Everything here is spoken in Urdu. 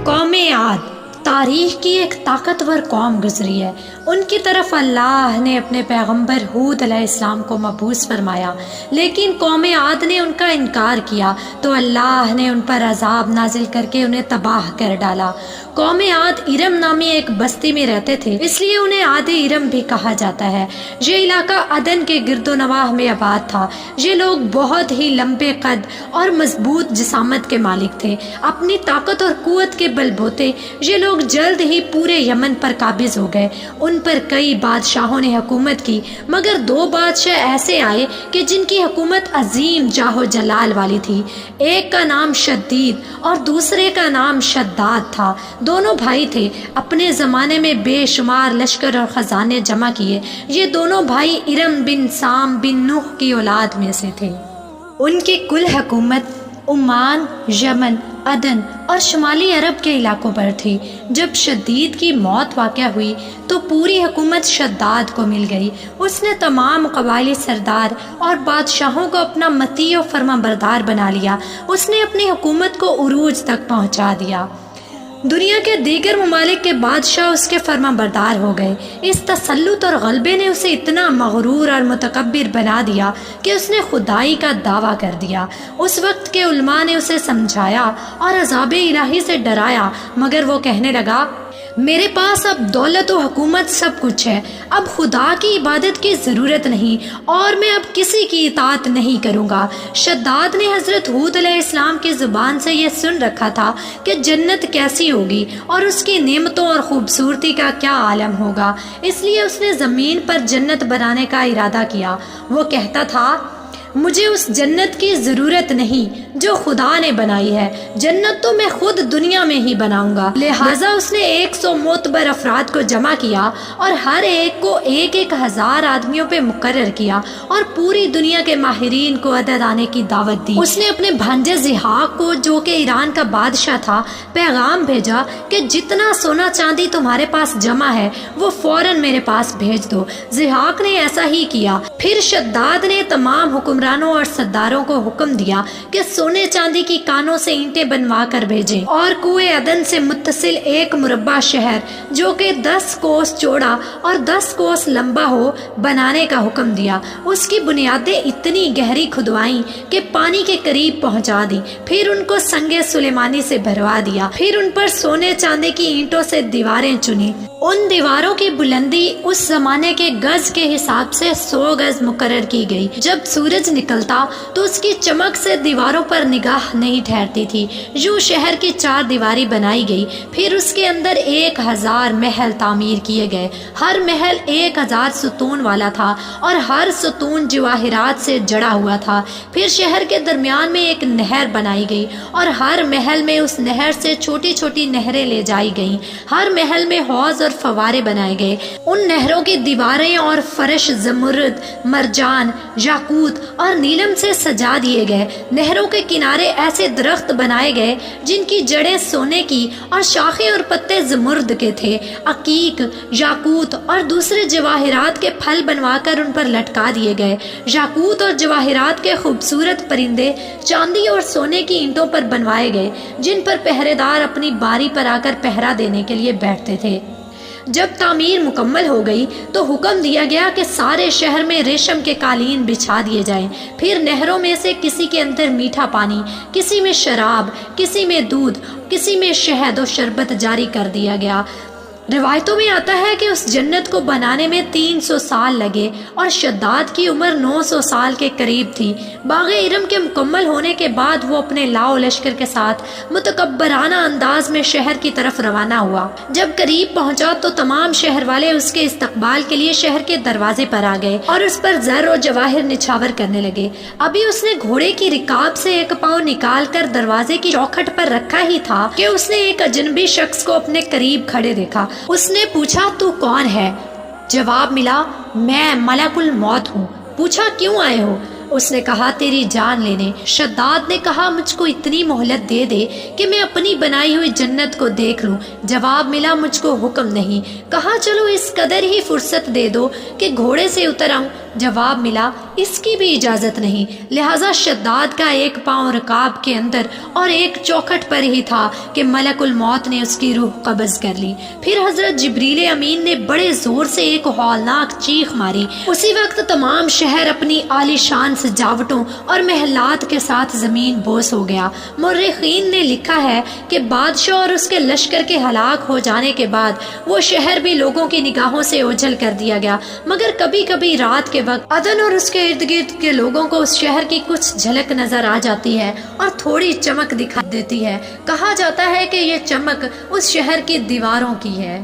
قوم عاد تاریخ کی ایک طاقتور قوم گزری ہے۔ ان کی طرف اللہ نے اپنے پیغمبر ہود علیہ السلام کو مبعوث فرمایا، لیکن قوم عاد نے ان کا انکار کیا تو اللہ نے ان پر عذاب نازل کر کے انہیں تباہ کر ڈالا۔ قوم عاد ارم نامی ایک بستی میں رہتے تھے، اس لیے انہیں عاد ارم بھی کہا جاتا ہے۔ یہ علاقہ عدن کے گرد و نواح میں آباد تھا۔ یہ لوگ بہت ہی لمبے قد اور مضبوط جسامت کے مالک تھے۔ اپنی طاقت اور قوت کے بل بوتے یہ لوگ جلد ہی پورے یمن پر قابض ہو گئے۔ ان پر کئی بادشاہوں نے حکومت کی، مگر 2 بادشاہ ایسے آئے کہ جن کی حکومت عظیم جاہ و جلال والی تھی۔ ایک کا نام شدید اور دوسرے کا نام شداد تھا۔ دونوں بھائی تھے، اپنے زمانے میں بے شمار لشکر اور خزانے جمع کیے۔ یہ دونوں بھائی ارم بن سام بن نوح کی اولاد میں سے تھے۔ ان کی کل حکومت عمان، یمن، عدن اور شمالی عرب کے علاقوں پر تھی۔ جب شدید کی موت واقع ہوئی تو پوری حکومت شداد کو مل گئی۔ اس نے تمام قبائلی سردار اور بادشاہوں کو اپنا مطیع و فرما بردار بنا لیا۔ اس نے اپنی حکومت کو عروج تک پہنچا دیا۔ دنیا کے دیگر ممالک کے بادشاہ اس کے فرما بردار ہو گئے۔ اس تسلط اور غلبے نے اسے اتنا مغرور اور متکبر بنا دیا کہ اس نے خدائی کا دعویٰ کر دیا۔ اس وقت کے علماء نے اسے سمجھایا اور عذاب الہی سے ڈرایا، مگر وہ کہنے لگا، میرے پاس اب دولت و حکومت سب کچھ ہے، اب خدا کی عبادت کی ضرورت نہیں اور میں اب کسی کی اطاعت نہیں کروں گا۔ شداد نے حضرت ہود علیہ السلام کی زبان سے یہ سن رکھا تھا کہ جنت کیسی ہوگی اور اس کی نعمتوں اور خوبصورتی کا کیا عالم ہوگا، اس لیے اس نے زمین پر جنت بنانے کا ارادہ کیا۔ وہ کہتا تھا، مجھے اس جنت کی ضرورت نہیں جو خدا نے بنائی ہے، جنت تو میں خود دنیا میں ہی بناؤں گا۔ لہٰذا اس نے 100 معتبر افراد کو جمع کیا اور ہر ایک کو 1000 آدمیوں پہ مقرر کیا اور پوری دنیا کے ماہرین کو عدد آنے کی دعوت دی۔ اس نے اپنے بھانجے ضحاک کو، جو کہ ایران کا بادشاہ تھا، پیغام بھیجا کہ جتنا سونا چاندی تمہارے پاس جمع ہے وہ فوراً میرے پاس بھیج دو۔ ضحاک نے ایسا ہی کیا۔ پھر شداد نے تمام حکمرانوں اور سرداروں کو حکم دیا کہ سونے چاندی کی کانوں سے اینٹیں بنوا کر بھیجیں اور کوئے عدن سے متصل ایک مربع شہر جو کہ 10 کوس چوڑا اور 10 کوس لمبا ہو بنانے کا حکم دیا۔ اس کی بنیادیں اتنی گہری کھدوائیں کہ پانی کے قریب پہنچا دی، پھر ان کو سنگ سلیمانی سے بھروا دیا، پھر ان پر سونے چاندی کی اینٹوں سے دیواریں چنی۔ ان دیواروں کی بلندی اس زمانے کے گز کے حساب سے 100 گز مقرر کی گئی۔ جب سورج نکلتا تو اس کی چمک سے دیواروں پر نگاہ نہیں ٹھہرتی تھی۔ یوں شہر کی 4 دیواری بنائی گئی، پھر اس کے اندر 1000 محل تعمیر کیے گئے۔ ہر محل 1000 ستون والا تھا اور ہر ستون جواہرات سے جڑا ہوا تھا۔ پھر شہر کے درمیان میں ایک نہر بنائی گئی اور ہر محل میں اس نہر سے چھوٹی چھوٹی نہریں لے جائی گئیں۔ ہر محل میں حوض اور فوارے بنائے گئے۔ ان نہروں کی دیواریں اور فرش زمرد، مرجان، یاقوت اور نیلم سے سجا دیے گئے۔ نہروں کے کنارے ایسے درخت بنائے گئے جن کی جڑیں سونے کی اور شاخیں اور پتے زمرد کے تھے۔ عقیق، یاقوت اور دوسرے جواہرات کے پھل بنوا کر ان پر لٹکا دیے گئے۔ یاقوت اور جواہرات کے خوبصورت پرندے چاندی اور سونے کی اینٹوں پر بنوائے گئے جن پر پہرے دار اپنی باری پر آ کر پہرا دینے کے لیے بیٹھتے تھے۔ جب تعمیر مکمل ہو گئی تو حکم دیا گیا کہ سارے شہر میں ریشم کے قالین بچھا دیے جائیں۔ پھر نہروں میں سے کسی کے اندر میٹھا پانی، کسی میں شراب، کسی میں دودھ، کسی میں شہد و شربت جاری کر دیا گیا۔ روایتوں میں آتا ہے کہ اس جنت کو بنانے میں 300 سال لگے اور شداد کی عمر 900 سال کے قریب تھی۔ باغ ارم کے مکمل ہونے کے بعد وہ اپنے لاؤ لشکر کے ساتھ متکبرانہ انداز میں شہر کی طرف روانہ ہوا۔ جب قریب پہنچا تو تمام شہر والے اس کے استقبال کے لیے شہر کے دروازے پر آ گئے اور اس پر زر و جواہر نچھاور کرنے لگے۔ ابھی اس نے گھوڑے کی رکاب سے ایک پاؤں نکال کر دروازے کی چوکھٹ پر رکھا ہی تھا کہ اس نے ایک اجنبی شخص کو اپنے قریب کھڑے دیکھا۔ اس نے پوچھا، تو کون ہے؟ جواب ملا، میں ملک الموت ہوں۔ پوچھا، کیوں آئے ہو؟ اس نے کہا، تیری جان لینے۔ شداد نے کہا، مجھ کو اتنی مہلت دے دے کہ میں اپنی بنائی ہوئی جنت کو دیکھ لوں۔ جواب ملا، مجھ کو حکم نہیں۔ کہا، چلو اس قدر ہی فرصت دے دو کہ گھوڑے سے اتر آؤں۔ جواب ملا اس کی بھی اجازت نہیں، لہٰذا شداد کا ایک پاؤں رکاب کے اندر اور ایک چوکھٹ پر ہی تھا کہ ملک الموت نے اس کی روح قبض کر لی۔ پھر حضرت جبریل امین نے بڑے زور سے ایک ہولناک چیخ ماری۔ اسی وقت تمام شہر اپنی عالی شان سجاوٹوں اور محلات کے ساتھ زمین بوس ہو گیا۔ مورخین نے لکھا ہے کہ بادشاہ اور اس کے لشکر کے ہلاک ہو جانے کے بعد وہ شہر بھی لوگوں کی نگاہوں سے اوجھل کر دیا گیا، مگر کبھی کبھی رات کے وقت عدن اور اس کے ارد گرد کے لوگوں کو اس شہر کی کچھ جھلک نظر آ جاتی ہے اور تھوڑی چمک دکھائی دیتی ہے۔ کہا جاتا ہے کہ یہ چمک اس شہر کی دیواروں کی ہے۔